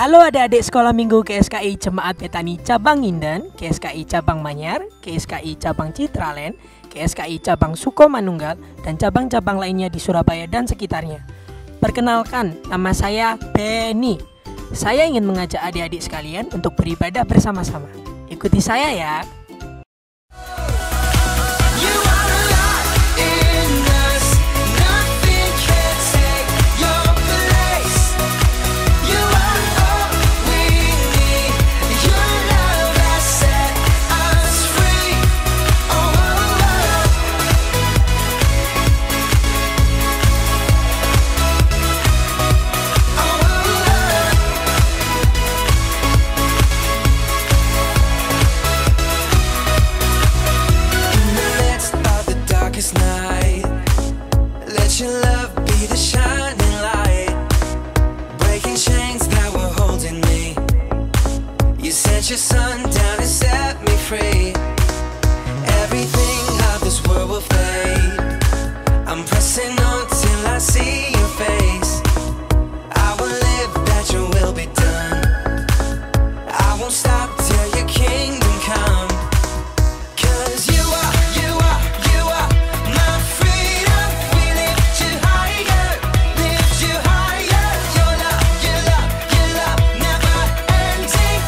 Halo adik-adik sekolah minggu KSKI Jemaat Betani Cabang Nginden, KSKI Cabang Manyar, KSKI Cabang Citraland, KSKI Cabang Sukomanunggal, dan cabang-cabang lainnya di Surabaya dan sekitarnya. Perkenalkan, nama saya Benny. Saya ingin mengajak adik-adik sekalian untuk beribadah bersama-sama. Ikuti saya ya. Your sun down and set me free. Everything of this world will fade. I'm pressing on till I see your face. I will live that your will be done. I won't stop till your kingdom come. 'Cause you are my freedom. We lift you higher, lift you higher. Your love never ending.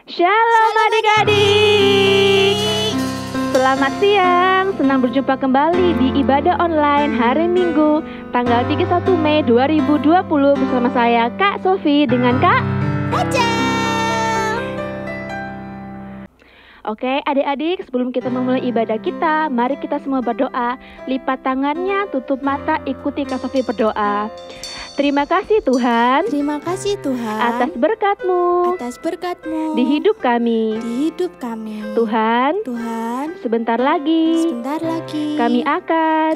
Shalom adik-adik. Selamat siang, senang berjumpa kembali di ibadah online hari Minggu tanggal 31 Mei 2020 bersama saya Kak Sofi dengan Kak Aja. Oke adik-adik, sebelum kita memulai ibadah kita, mari kita semua berdoa. Lipat tangannya, tutup mata, ikuti Kak Sofi berdoa. Terima kasih Tuhan. Terima kasih Tuhan atas berkat-Mu berkat-Mu di hidup kami. Tuhan, sebentar lagi kami akan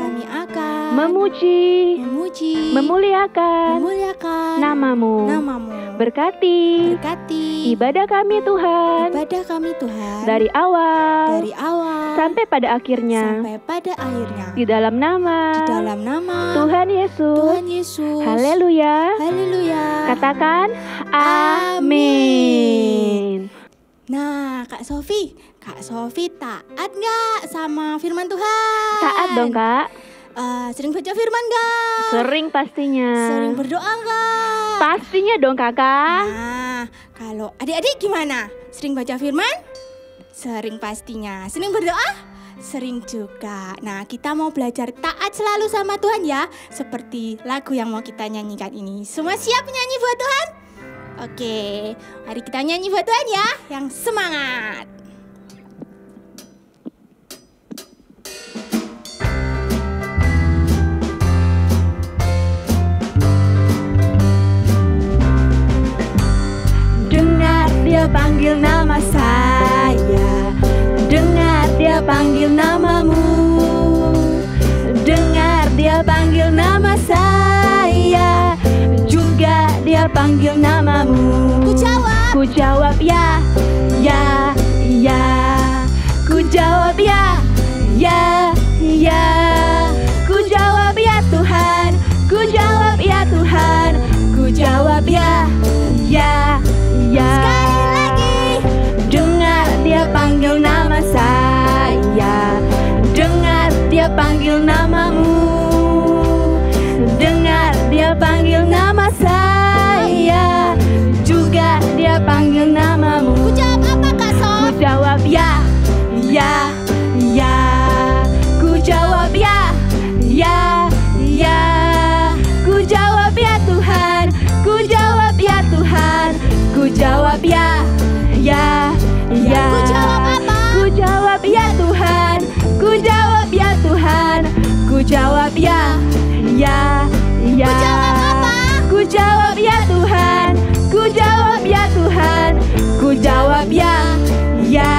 memuji, memuliakan namamu. Berkati ibadah kami Tuhan, dari awal sampai pada akhirnya. Di dalam nama Tuhan Yesus. Haleluya. Katakan amin. Nah, Kak Sofi taat nggak sama firman Tuhan? Taat dong Kak. Sering baca firman nggak? Sering pastinya. Sering berdoa nggak? Pastinya dong kakak. Nah, kalau adik-adik gimana? Sering baca firman? Sering pastinya. Sering berdoa? Sering juga. Nah, kita mau belajar taat selalu sama Tuhan ya, seperti lagu yang mau kita nyanyikan ini. Semua siap nyanyi buat Tuhan? Oke, mari kita nyanyi buat Tuhan ya, yang semangat. Dengar dia panggil nama saya, dengar dia panggil namamu, dengar dia panggil nama saya, juga dia panggil namamu. Ku jawab ya, ya, ya. Ku jawab ya, ya, ya. Ku jawab ya Tuhan, ku jawab ya Tuhan, ku jawab ya, ya, ya. Sekali lagi. Dengar dia panggil nama saya, dengar dia panggil namamu, dengar dia panggil nama saya, juga dia panggil namamu. Ku jawab apa Kak Sof? Ku jawab ya, ya, ya. Ku jawab ya, ya, ya. Ku jawab ya Tuhan, ku jawab ya Tuhan, ku jawab ya, ya, ya. Ku jawab apa? Ku jawab ya Tuhan, ku jawab ya Tuhan, ku jawab ya, ya, ya. Ku jawab apa? Ku jawab ya Tuhan, ku jawab ya Tuhan, ku jawab ya, ya,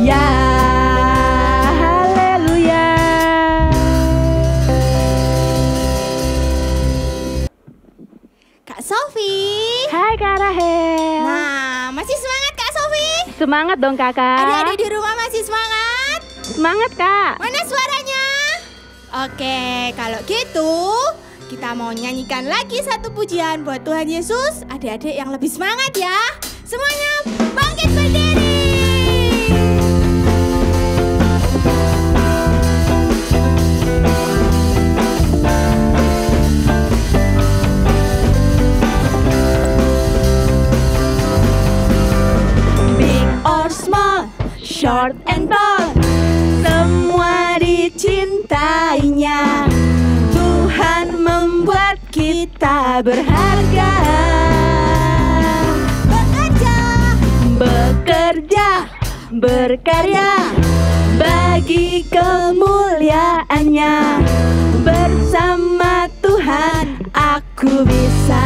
ya. Semangat dong kakak. Adik-adik di rumah masih semangat? Semangat kak. Mana suaranya? Oke, kalau gitu kita mau nyanyikan lagi satu pujian buat Tuhan Yesus. Adik-adik yang lebih semangat ya. Semuanya bangkit berdiri. Big or small, short and tall, semua dicintainya. Tuhan membuat kita berharga. Bekerja, berkarya bagi kemuliaannya. Bersama Tuhan aku bisa.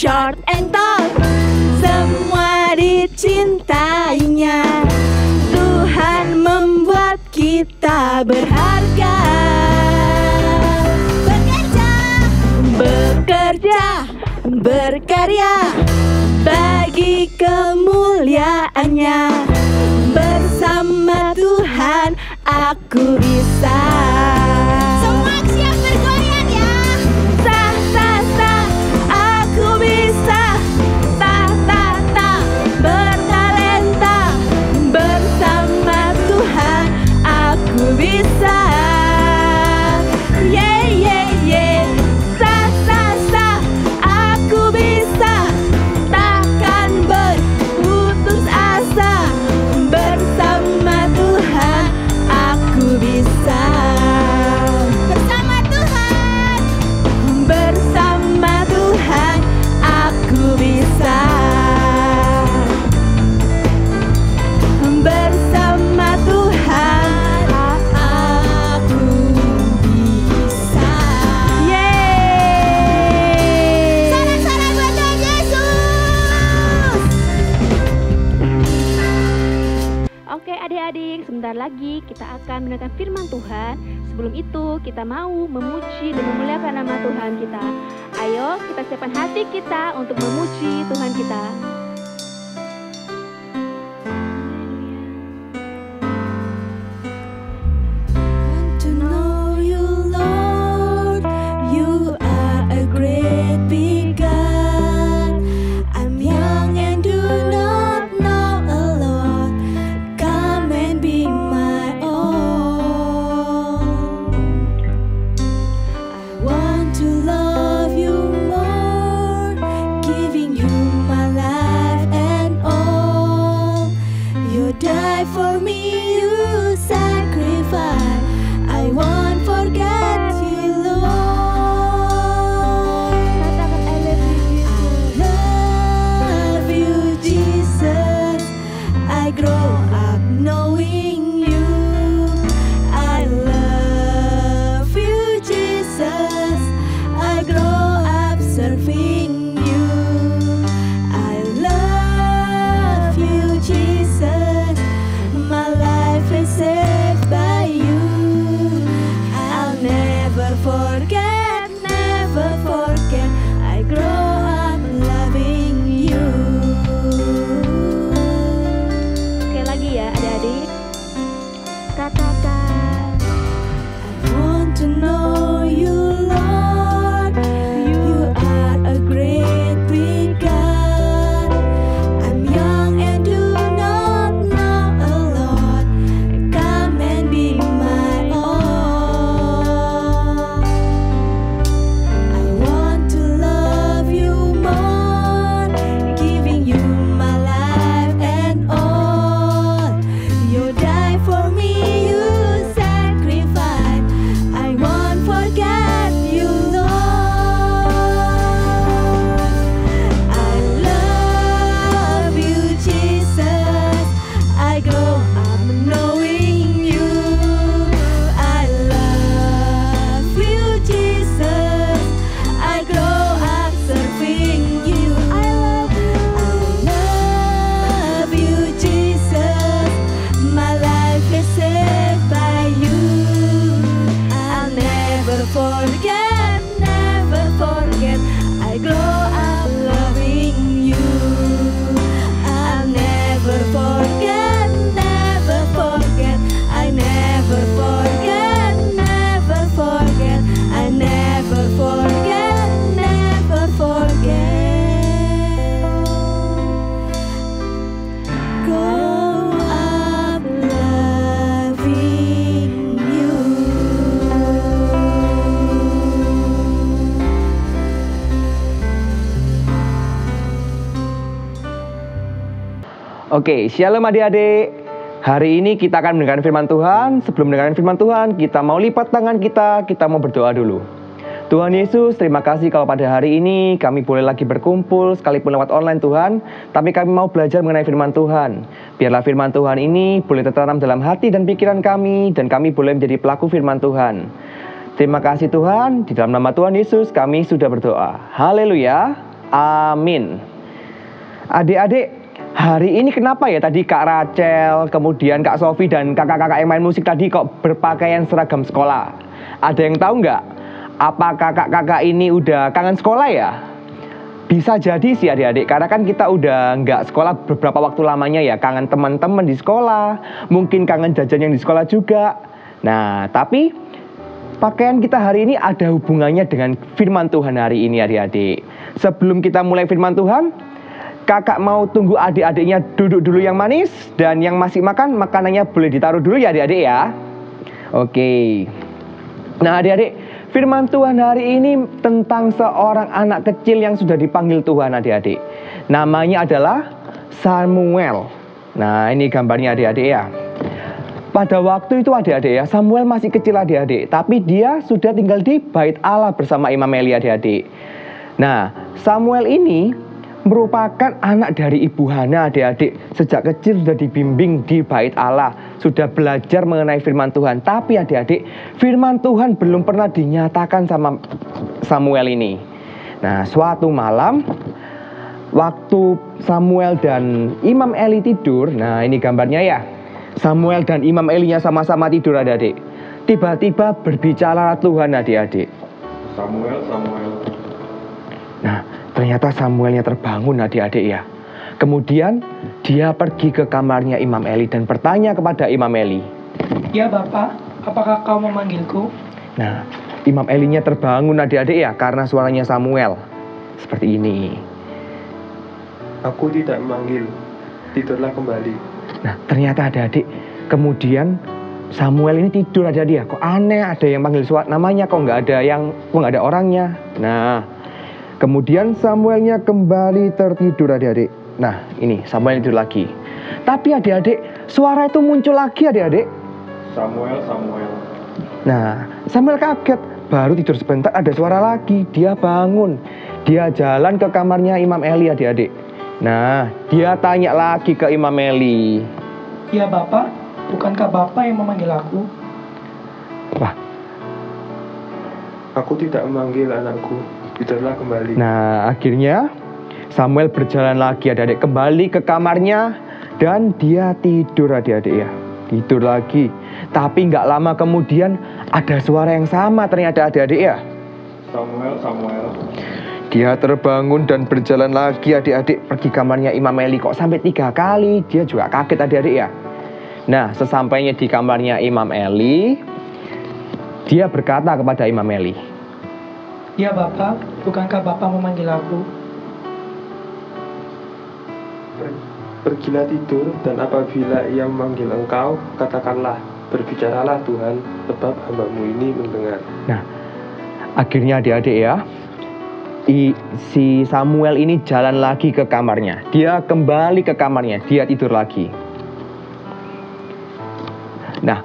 Short and tall, semua dicintainya. Tuhan membuat kita berharga. Bekerja, berkarya bagi kemuliaannya. Bersama Tuhan aku bisa. Semua siap bergoyang ya. Aku bisa, bertalenta. Bersama Tuhan aku bisa. Aku bisa. Takkan berputus asa. Bersama Tuhan aku bisa. Bersama Tuhan. Bersama Tuhan aku bisa. Bersama Tuhan aku bisa. Yeay. Salam-salam buat Tuhan Yesus. Oke adik-adik, sebentar lagi kita akan mendengarkan firman Tuhan. Sebelum itu kita mau memuji dan memuliakan nama Tuhan kita. Ayo kita siapkan hati kita untuk memuji Tuhan kita. Want to know you, Lord. You are a great big God. I'm young and do not know a lot. Come and be my all. I want to love you more, giving you my life. Oke, shalom adik-adik. Hari ini kita akan mendengarkan firman Tuhan. Sebelum mendengarkan firman Tuhan, kita mau lipat tangan kita mau berdoa dulu. Tuhan Yesus, terima kasih kalau pada hari ini kami boleh lagi berkumpul sekalipun lewat online Tuhan. Tapi kami mau belajar mengenai firman Tuhan. Biarlah firman Tuhan ini boleh tertanam dalam hati dan pikiran kami, dan kami boleh menjadi pelaku firman Tuhan. Terima kasih Tuhan, di dalam nama Tuhan Yesus kami sudah berdoa. Haleluya, amin. Adik-adik, hari ini kenapa ya tadi Kak Rachel, kemudian Kak Sofi dan kakak-kakak yang main musik tadi kok berpakaian seragam sekolah? Ada yang tahu nggak? Apa kakak-kakak ini udah kangen sekolah ya? Bisa jadi sih adik-adik, karena kan kita udah nggak sekolah beberapa waktu lamanya ya. Kangen teman-teman di sekolah, mungkin kangen jajan yang di sekolah juga. Nah, tapi pakaian kita hari ini ada hubungannya dengan firman Tuhan hari ini adik-adik. Sebelum kita mulai firman Tuhan, kakak mau tunggu adik-adiknya duduk dulu yang manis, dan yang masih makan, makanannya boleh ditaruh dulu ya adik-adik ya. Oke. Nah adik-adik, firman Tuhan hari ini tentang seorang anak kecil yang sudah dipanggil Tuhan adik-adik. Namanya adalah Samuel. Nah ini gambarnya adik-adik ya. Pada waktu itu adik-adik ya, Samuel masih kecil adik-adik, tapi dia sudah tinggal di bait Allah bersama Imam Eli adik-adik. Nah Samuel ini merupakan anak dari Ibu Hana adik-adik. Sejak kecil sudah dibimbing di bait Allah, sudah belajar mengenai firman Tuhan. Tapi adik-adik, firman Tuhan belum pernah dinyatakan sama Samuel ini. Nah suatu malam, waktu Samuel dan Imam Eli tidur, nah ini gambarnya ya, Samuel dan Imam Elinya sama-sama tidur adik-adik. Tiba-tiba berbicara Tuhan adik-adik. Samuel. Nah ternyata Samuelnya terbangun adik-adik ya. Kemudian dia pergi ke kamarnya Imam Eli dan bertanya kepada Imam Eli. Ya Bapak, apakah kau memanggilku? Nah Imam Elinya terbangun adik-adik ya, karena suaranya Samuel seperti ini. Aku tidak memanggil, tidurlah kembali. Nah ternyata adik-adik, kemudian Samuel ini tidur adik-adik ya. Kok aneh, ada yang panggil namanya, kok nggak ada orangnya. Nah kemudian Samuelnya kembali tertidur adik-adik. Nah ini Samuel tidur lagi. Tapi adik-adik, suara itu muncul lagi adik-adik. Samuel. Nah Samuel kaget, baru tidur sebentar ada suara lagi. Dia bangun, dia jalan ke kamarnya Imam Eli adik-adik. Nah dia tanya lagi ke Imam Eli. Ya Bapak, bukankah Bapak yang memanggil aku? Wah, Aku tidak memanggil anakku, tidurlah kembali. nah akhirnya Samuel berjalan lagi adik-adik, kembali ke kamarnya, dan dia tidur adik-adik ya. Tidur lagi. Tapi nggak lama kemudian ada suara yang sama ternyata adik-adik ya. Samuel. Dia terbangun dan berjalan lagi adik-adik, pergi kamarnya Imam Eli. Kok sampai 3 kali? Dia juga kaget adik-adik ya. Nah sesampainya di kamarnya Imam Eli, dia berkata kepada Imam Eli. Ya Bapak, bukankah Bapak memanggil aku? Pergilah tidur, dan apabila ia memanggil engkau, katakanlah, berbicaralah Tuhan, sebab hamba-Mu ini mendengar. Nah akhirnya adik-adik ya, si Samuel ini jalan lagi ke kamarnya. Dia kembali ke kamarnya, dia tidur lagi. Nah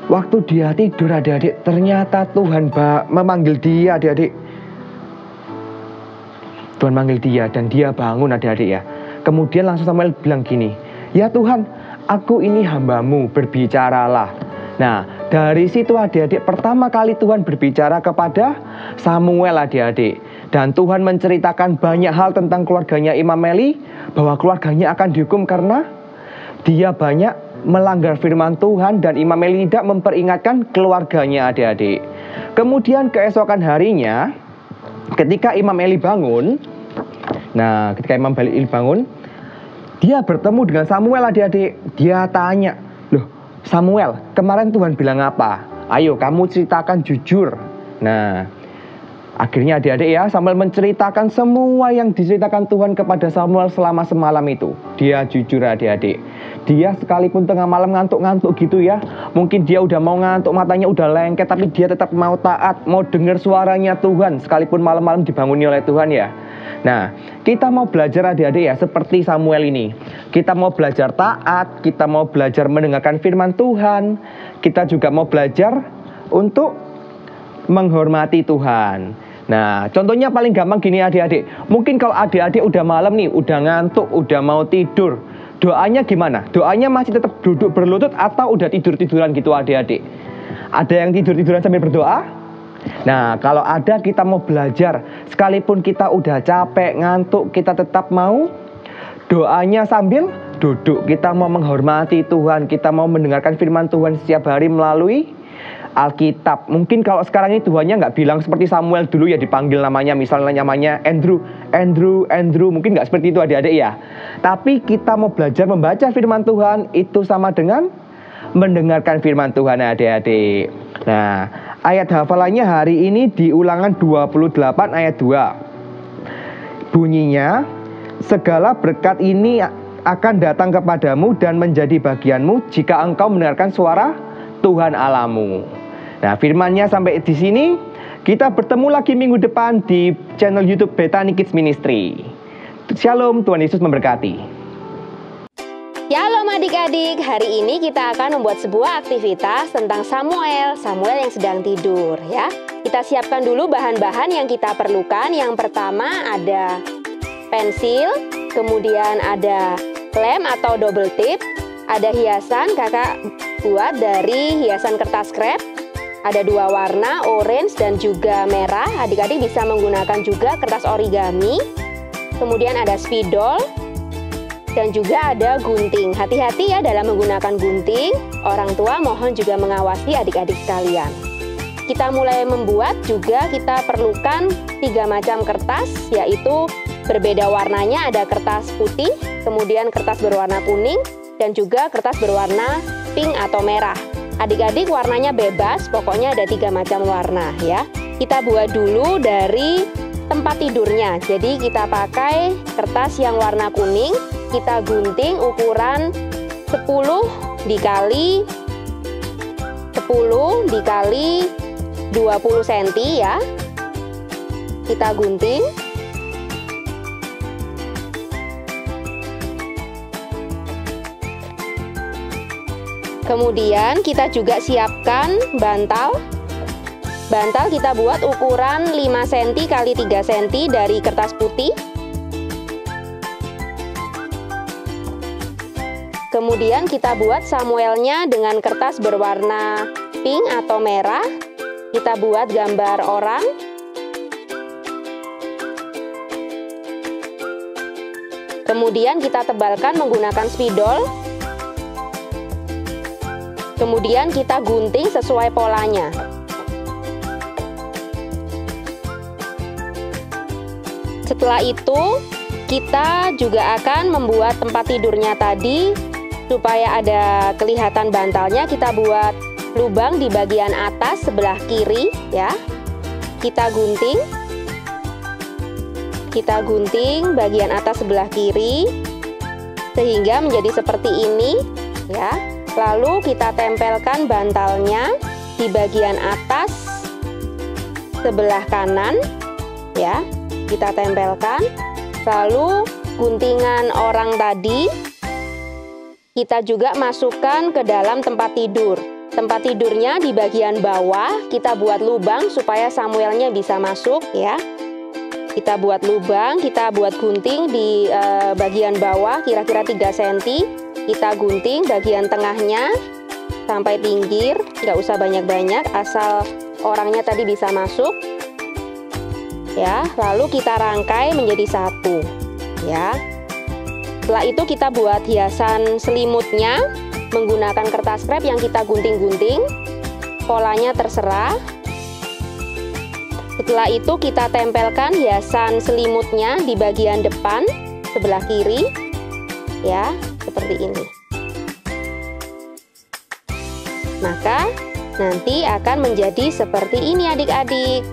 waktu dia tidur adik-adik, ternyata Tuhan memanggil dia adik-adik. Tuhan manggil dia dan dia bangun adik-adik ya. Kemudian langsung Samuel bilang gini, ya Tuhan, aku ini hamba-Mu, berbicaralah. Nah dari situ adik-adik, pertama kali Tuhan berbicara kepada Samuel adik-adik. Dan Tuhan menceritakan banyak hal tentang keluarganya Imam Eli, bahwa keluarganya akan dihukum karena dia banyak melanggar firman Tuhan, dan Imam Eli tidak memperingatkan keluarganya adik-adik. Kemudian keesokan harinya, ketika Imam Eli bangun, dia bertemu dengan Samuel adik-adik. Dia tanya, loh Samuel, kemarin Tuhan bilang apa? Ayo kamu ceritakan jujur. Nah akhirnya adik-adik ya, Samuel menceritakan semua yang diceritakan Tuhan kepada Samuel selama semalam itu. Dia jujur adik-adik. Dia sekalipun tengah malam ngantuk-ngantuk gitu ya, mungkin dia udah mau ngantuk, matanya udah lengket, tapi dia tetap mau taat, mau dengar suaranya Tuhan, sekalipun malam-malam dibanguni oleh Tuhan ya. Nah, kita mau belajar adik-adik ya seperti Samuel ini. Kita mau belajar taat, kita mau belajar mendengarkan firman Tuhan, kita juga mau belajar untuk menghormati Tuhan. Nah, contohnya paling gampang gini adik-adik. Mungkin kalau adik-adik udah malam nih, udah ngantuk, udah mau tidur, doanya gimana? Doanya masih tetap duduk berlutut atau udah tidur-tiduran gitu adik-adik? Ada yang tidur-tiduran sambil berdoa? Nah, kalau ada kita mau belajar, sekalipun kita udah capek, ngantuk, kita tetap mau doanya sambil duduk. Kita mau menghormati Tuhan, kita mau mendengarkan firman Tuhan setiap hari melalui Alkitab. Mungkin kalau sekarang ini Tuhannya nggak bilang seperti Samuel dulu ya, dipanggil namanya, misalnya namanya Andrew, mungkin nggak seperti itu adik-adik ya. Tapi kita mau belajar membaca firman Tuhan, itu sama dengan mendengarkan firman Tuhan adik-adik. Nah, ayat hafalannya hari ini di Ulangan 28 ayat 2. Bunyinya, segala berkat ini akan datang kepadamu dan menjadi bagianmu jika engkau mendengarkan suara Tuhan Allahmu. Nah, firmannya sampai di sini. Kita bertemu lagi minggu depan di channel YouTube Bethany Kids Ministry. Shalom, Tuhan Yesus memberkati. Shalom adik-adik, hari ini kita akan membuat sebuah aktivitas tentang Samuel yang sedang tidur ya. Kita siapkan dulu bahan-bahan yang kita perlukan. Yang pertama ada pensil, kemudian ada lem atau double tip, ada hiasan, kakak buat dari hiasan kertas krep, ada 2 warna, orange dan juga merah. Adik-adik bisa menggunakan juga kertas origami, kemudian ada spidol, dan juga ada gunting. Hati-hati ya dalam menggunakan gunting. Orang tua mohon juga mengawasi adik-adik sekalian. Kita mulai membuat juga kita perlukan 3 macam kertas, yaitu berbeda warnanya, ada kertas putih, kemudian kertas berwarna kuning, dan juga kertas berwarna pink atau merah. Adik-adik warnanya bebas, pokoknya ada 3 macam warna ya. Kita buat dulu dari tempat tidurnya. Jadi kita pakai kertas yang warna kuning. Kita gunting ukuran 10 dikali 20 cm ya. Kita gunting. Kemudian kita juga siapkan bantal. Bantal kita buat ukuran 5 cm kali 3 cm dari kertas putih. Kemudian kita buat Samuelnya dengan kertas berwarna pink atau merah. Kita buat gambar orang. Kemudian kita tebalkan menggunakan spidol. Kemudian kita gunting sesuai polanya. Setelah itu kita juga akan membuat tempat tidurnya tadi. Supaya ada kelihatan bantalnya, kita buat lubang di bagian atas sebelah kiri ya. Kita gunting bagian atas sebelah kiri sehingga menjadi seperti ini ya. Lalu kita tempelkan bantalnya di bagian atas sebelah kanan ya. Kita tempelkan. Lalu guntingan orang tadi kita juga masukkan ke dalam tempat tidur. Tempat tidurnya di bagian bawah kita buat lubang supaya Samuelnya bisa masuk ya. Kita buat lubang, kita buat gunting di bagian bawah kira-kira 3 cm. Kita gunting bagian tengahnya sampai pinggir, nggak usah banyak-banyak, asal orangnya tadi bisa masuk. Ya, lalu kita rangkai menjadi satu ya. Setelah itu kita buat hiasan selimutnya menggunakan kertas krep yang kita gunting-gunting. Polanya terserah. Setelah itu kita tempelkan hiasan selimutnya di bagian depan sebelah kiri. Ya, seperti ini. Maka nanti akan menjadi seperti ini adik-adik.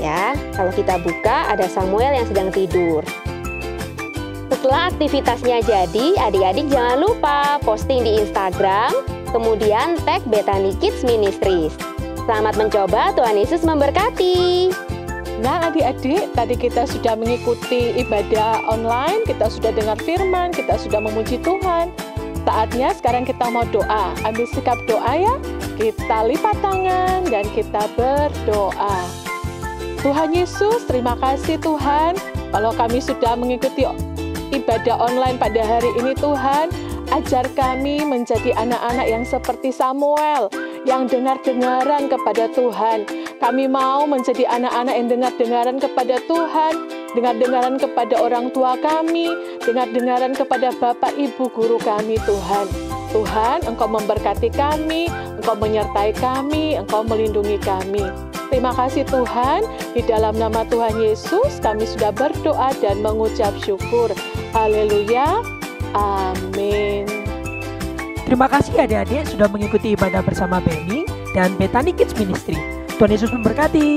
Ya, kalau kita buka ada Samuel yang sedang tidur. Setelah aktivitasnya jadi, adik-adik jangan lupa posting di Instagram, kemudian tag Bethany Kids Ministries. Selamat mencoba, Tuhan Yesus memberkati. Nah adik-adik, tadi kita sudah mengikuti ibadah online, kita sudah dengar firman, kita sudah memuji Tuhan. Saatnya sekarang kita mau doa. Ambil sikap doa ya. Kita lipat tangan dan kita berdoa. Tuhan Yesus, terima kasih Tuhan. Kalau kami sudah mengikuti ibadah online pada hari ini Tuhan, ajar kami menjadi anak-anak yang seperti Samuel, yang dengar-dengaran kepada Tuhan. Kami mau menjadi anak-anak yang dengar-dengaran kepada Tuhan, dengar-dengaran kepada orang tua kami, dengar-dengaran kepada Bapak Ibu Guru kami Tuhan. Tuhan, Engkau memberkati kami, Engkau menyertai kami, Engkau melindungi kami. Terima kasih Tuhan, di dalam nama Tuhan Yesus kami sudah berdoa dan mengucap syukur. Haleluya, amin. Terima kasih adik-adik sudah mengikuti ibadah bersama Benny dan Bethany Kids Ministry. Tuhan Yesus memberkati.